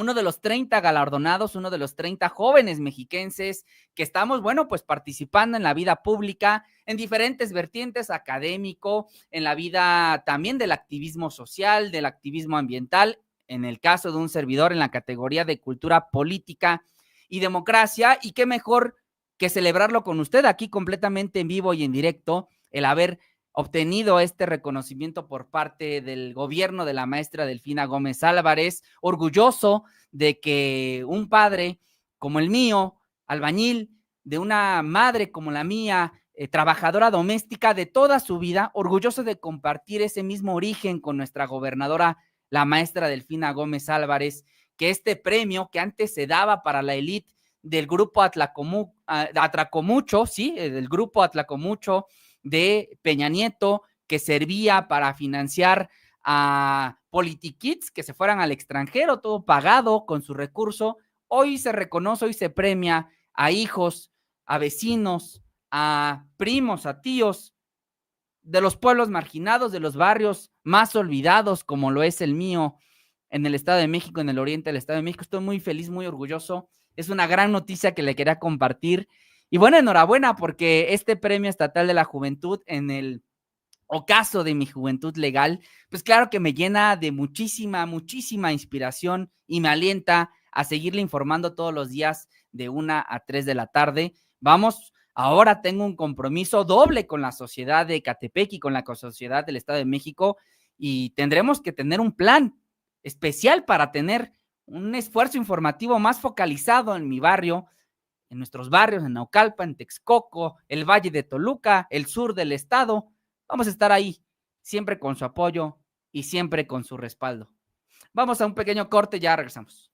[SPEAKER 1] uno de los 30 galardonados, uno de los 30 jóvenes mexiquenses que estamos, bueno, pues participando en la vida pública, en diferentes vertientes, académico, en la vida también del activismo social, del activismo ambiental, en el caso de un servidor en la categoría de cultura política y democracia, y qué mejor que celebrarlo con usted aquí completamente en vivo y en directo, el haber obtenido este reconocimiento por parte del gobierno de la maestra Delfina Gómez Álvarez, orgulloso de que un padre como el mío, albañil, de una madre como la mía, trabajadora doméstica de toda su vida, orgulloso de compartir ese mismo origen con nuestra gobernadora, la maestra Delfina Gómez Álvarez, que este premio que antes se daba para la élite del grupo Atracomucho, sí, del grupo Atlacomucho, de Peña Nieto, que servía para financiar a politikids que se fueran al extranjero, todo pagado con su recurso. Hoy se reconoce, hoy se premia a hijos, a vecinos, a primos, a tíos de los pueblos marginados, de los barrios más olvidados, como lo es el mío en el Estado de México, en el oriente del Estado de México. Estoy muy feliz, muy orgulloso. Es una gran noticia que le quería compartir. Y bueno, enhorabuena, porque este Premio Estatal de la Juventud, en el ocaso de mi juventud legal, pues claro que me llena de muchísima, muchísima inspiración y me alienta a seguirle informando todos los días de 1 a 3 de la tarde. Vamos, ahora tengo un compromiso doble con la sociedad de Ecatepec y con la sociedad del Estado de México, y tendremos que tener un plan especial para tener un esfuerzo informativo más focalizado en mi barrio, en nuestros barrios, en Naucalpan, en Texcoco, el Valle de Toluca, el sur del estado. Vamos a estar ahí, siempre con su apoyo y siempre con su respaldo. Vamos a un pequeño corte, ya regresamos.